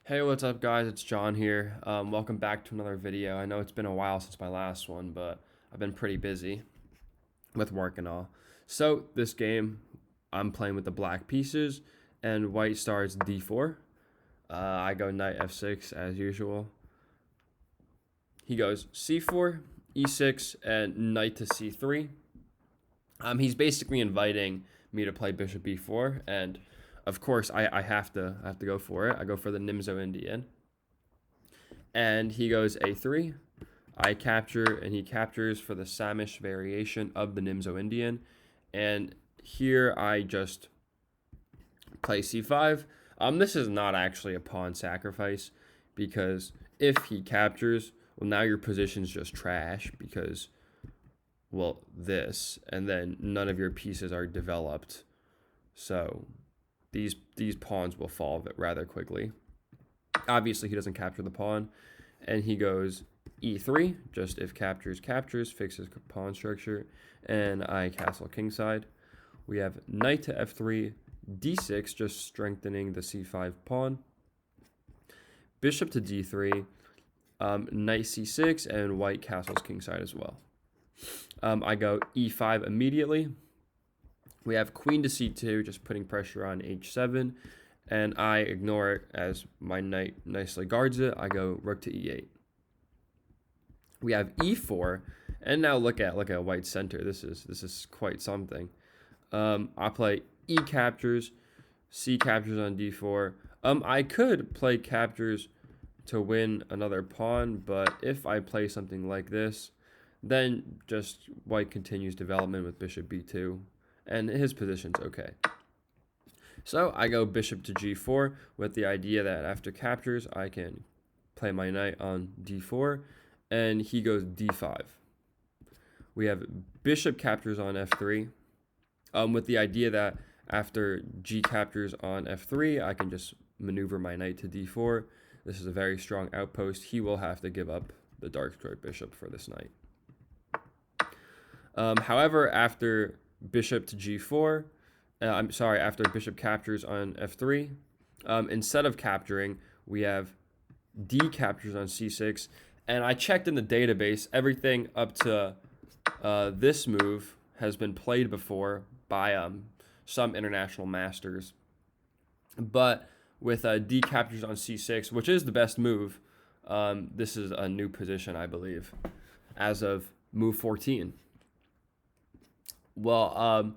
Hey, what's up, guys? It's John here. Welcome back to another video. I know it's been a while since my last one, but I've been pretty busy with work and all. So, this game, I'm playing with the black pieces, and white starts d4. I go knight f6 as usual. He goes c4, e6, and knight to c3. He's basically inviting me to play bishop b4, and of course, I have to go for it. I go for the Nimzo Indian. And he goes a3. I capture, and he captures for the Samish variation of the Nimzo Indian. And here I just play c5. This is not actually a pawn sacrifice because if he captures, well, now your position's just trash because, well, this, and then none of your pieces are developed. So these pawns will fall rather quickly. Obviously, he doesn't capture the pawn, and he goes e3, just if captures, fixes pawn structure, and I castle kingside. We have knight to f3, d6, just strengthening the c5 pawn. Bishop to d3, knight c6, and white castles kingside as well. I go e5 immediately. We have queen to c2, just putting pressure on h7, and I ignore it as my knight nicely guards it. I go rook to e8. We have e4, and now look at white center. This is quite something. I play e captures, c captures on d4. I could play captures to win another pawn, but if I play something like this, then just white continues development with bishop b2, and his position's okay. So I go bishop to g4 with the idea that after captures, I can play my knight on d4, and he goes d5. We have bishop captures on f3, with the idea that after g captures on f3, I can just maneuver my knight to d4. This is a very strong outpost. He will have to give up the dark square bishop for this knight. However, after bishop to g4, after bishop captures on f3, instead of capturing, we have d captures on c6, and I checked in the database. Everything up to this move has been played before by some international masters, but with d captures on c6, which is the best move, this is a new position, I believe, as of move 14. Well,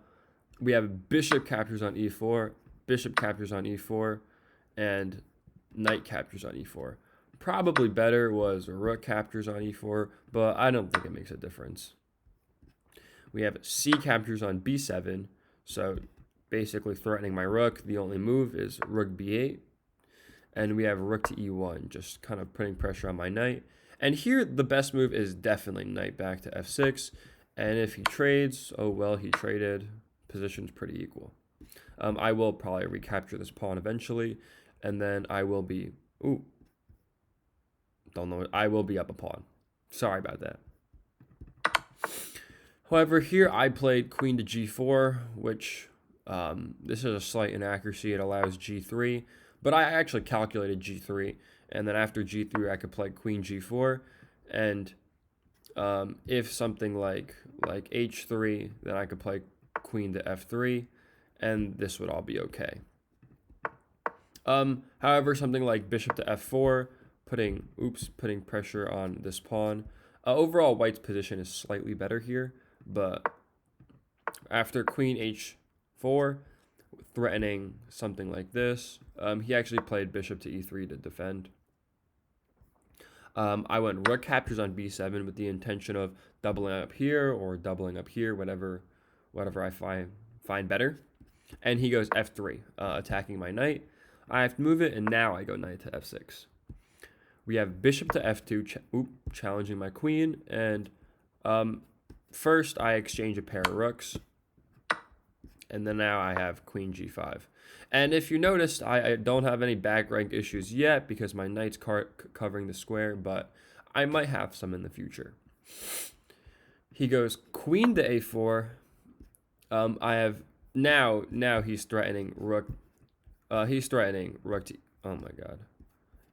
we have bishop captures on e4, bishop captures on e4, and knight captures on e4. Probably better was rook captures on e4, but I don't think it makes a difference. We have c captures on b7, so basically threatening my rook. The only move is rook b8. And we have rook to e1, just kind of putting pressure on my knight. And here, the best move is definitely knight back to f6. And if he trades, oh well, he traded. Position's pretty equal. I will probably recapture this pawn eventually, and then I will be, I will be up a pawn. Sorry about that. However, here I played queen to g4, which this is a slight inaccuracy. It allows g3, but I actually calculated g3, and then after g3 I could play queen g4, and if something like h3, then I could play queen to f3, and this would all be okay. However, something like bishop to f4, putting pressure on this pawn. Overall, white's position is slightly better here, but after queen h4, threatening something like this, he actually played bishop to e3 to defend. I went rook captures on b7 with the intention of doubling up here or doubling up here, whatever I find better. And he goes f3, attacking my knight. I have to move it, and now I go knight to f6. We have bishop to f2, challenging my queen, and first I exchange a pair of rooks, and then now I have queen g5. And if you noticed, I don't have any back rank issues yet because my knight's covering the square, but I might have some in the future. He goes queen to a4. I have now he's threatening rook. He's threatening rook to. Oh my god.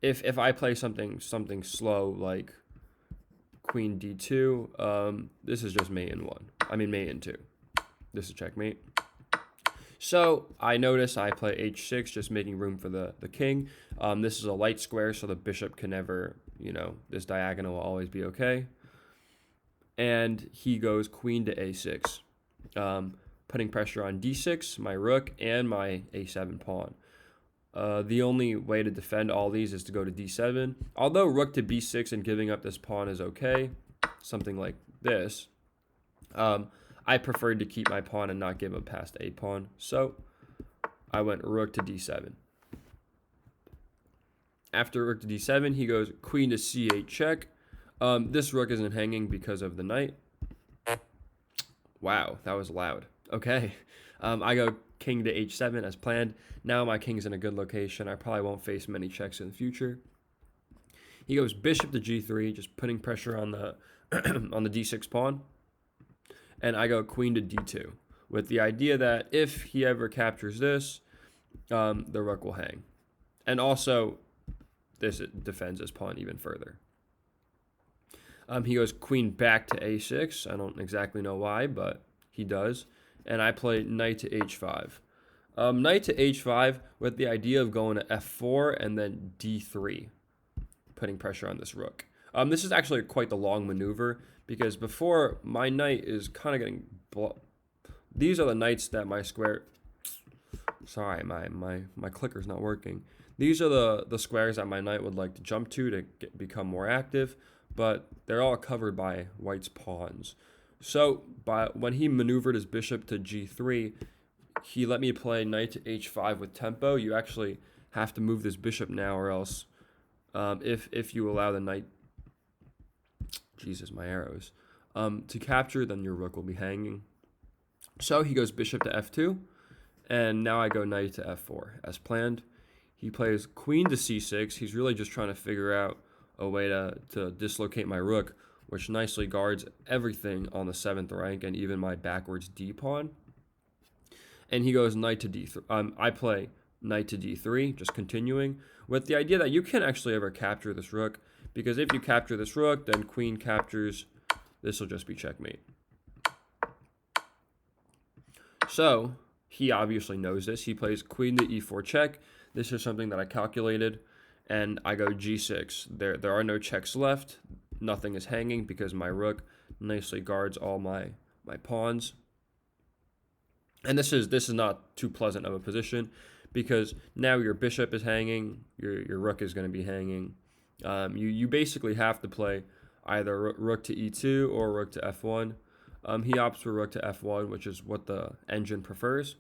if I play something slow like queen d2, this is just mate in 1. I mean mate in 2. This is checkmate. So I notice I play h6, just making room for the king. This is a light square, so the bishop can never, this diagonal will always be okay. And he goes queen to a6, putting pressure on d6, my rook, and my a7 pawn. The only way to defend all these is to go to d7. Although rook to b6 and giving up this pawn is okay, something like this, I preferred to keep my pawn and not give up past a pawn. So I went rook to d7. After rook to d7, he goes queen to c8 check. This rook isn't hanging because of the knight. Wow, that was loud. Okay. I go king to h7 as planned. Now my king's in a good location. I probably won't face many checks in the future. He goes bishop to g3, just putting pressure on the on the d6 pawn. And I go queen to d2, with the idea that if he ever captures this, the rook will hang. And also, this defends his pawn even further. He goes queen back to a6. I don't exactly know why, but he does. And I play knight to h5. Knight to h5 with the idea of going to f4 and then d3, putting pressure on this rook. This is actually quite the long maneuver, because before my knight is kind of getting these are the knights that my square, sorry, my clicker's not working. These are the squares that my knight would like to jump to become more active, but they're all covered by white's pawns. So when he maneuvered his bishop to g3, he let me play knight to h5 with tempo. You actually have to move this bishop now, or else if you allow the knight, Jesus, my arrows, to capture, then your rook will be hanging. So he goes bishop to f2, and now I go knight to f4 as planned. He plays queen to c6. He's really just trying to figure out a way to dislocate my rook, which nicely guards everything on the 7th rank and even my backwards d pawn. And he goes knight to d3. I play knight to d3, just continuing, with the idea that you can't actually ever capture this rook, because if you capture this rook, then queen captures. This will just be checkmate. So he obviously knows this. He plays queen to e4 check. This is something that I calculated, and I go g6. There are no checks left. Nothing is hanging because my rook nicely guards all my pawns. And this is not too pleasant of a position, because now your bishop is hanging, your rook is going to be hanging. You basically have to play either rook to e2 or rook to f1. He opts for rook to f1, which is what the engine prefers.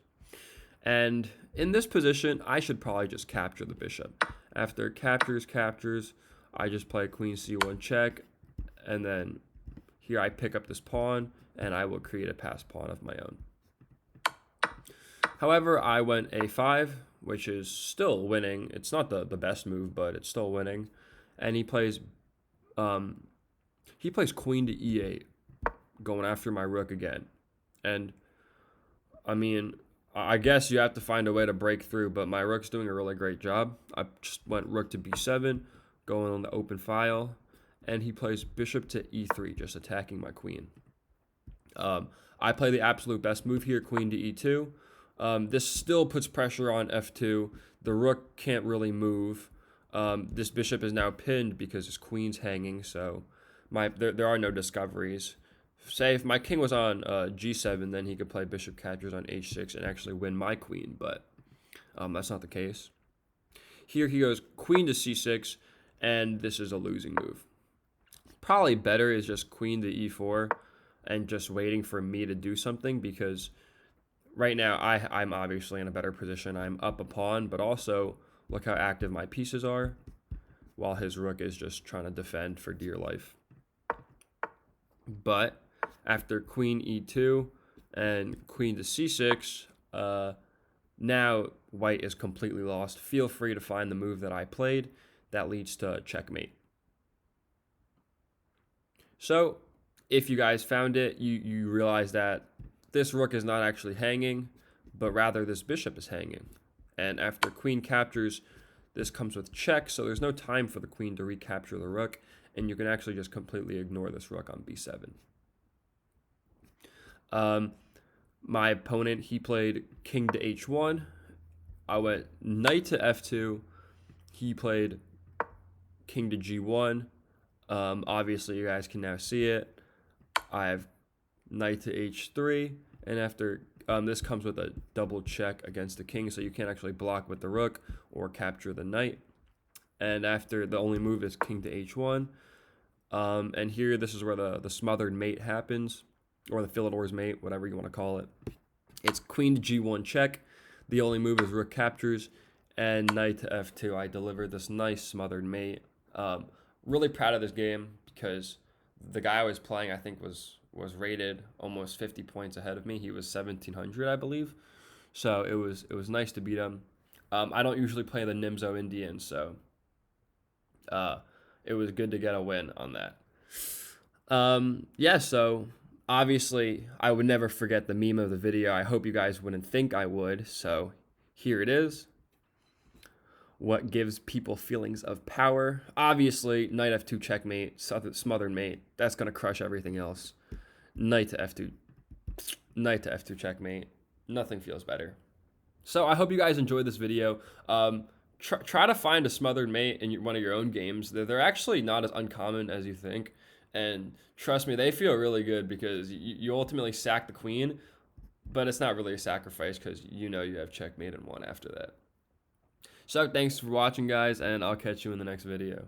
And in this position, I should probably just capture the bishop. After captures, I just play queen c1 check, and then here I pick up this pawn, and I will create a passed pawn of my own. However, I went a5, which is still winning. It's not the best move, but it's still winning. And he plays queen to e8, going after my rook again. And I mean, I guess you have to find a way to break through, but my rook's doing a really great job. I just went rook to b7, going on the open file, and he plays bishop to e3, just attacking my queen. I play the absolute best move here, queen to e2. This still puts pressure on f2. The rook can't really move. This bishop is now pinned because his queen's hanging, so there are no discoveries. Say if my king was on g7, then he could play bishop captures on h6 and actually win my queen, but that's not the case. Here he goes queen to c6, and this is a losing move. Probably better is just queen to e4 and just waiting for me to do something, because right now I'm obviously in a better position. I'm up a pawn, but also look how active my pieces are, while his rook is just trying to defend for dear life. But after queen e2 and queen to c6, now white is completely lost. Feel free to find the move that I played that leads to checkmate. So if you guys found it, you realize that this rook is not actually hanging, but rather this bishop is hanging. And after queen captures, This comes with check, so there's no time for the queen to recapture the rook, and you can actually just completely ignore this rook on b7. My opponent, he played king to h1. I went knight to f2. He played king to g1. Obviously, you guys can now see it. I have knight to h3, and after this comes with a double check against the king, so you can't actually block with the rook or capture the knight. And after, the only move is king to h1. And here, this is where the smothered mate happens, or the Philidor's mate, whatever you want to call it. It's queen to g1 check. The only move is rook captures, and knight to f2. I delivered this nice smothered mate. Really proud of this game because the guy I was playing, I think, was rated almost 50 points ahead of me. He was 1,700, I believe. So it was nice to beat him. I don't usually play the Nimzo Indian, so it was good to get a win on that. Yeah, so obviously I would never forget the meme of the video. I hope you guys wouldn't think I would. So here it is. What gives people feelings of power? Obviously, knight f2 checkmate, smothered mate. That's going to crush everything else. Knight to f2. Knight to f2 checkmate. Nothing feels better. So I hope you guys enjoyed this video. Try to find a smothered mate in one of your own games. They're actually not as uncommon as you think. And trust me, they feel really good because you ultimately sack the queen, but it's not really a sacrifice because you know you have checkmate and one after that. So thanks for watching, guys, and I'll catch you in the next video.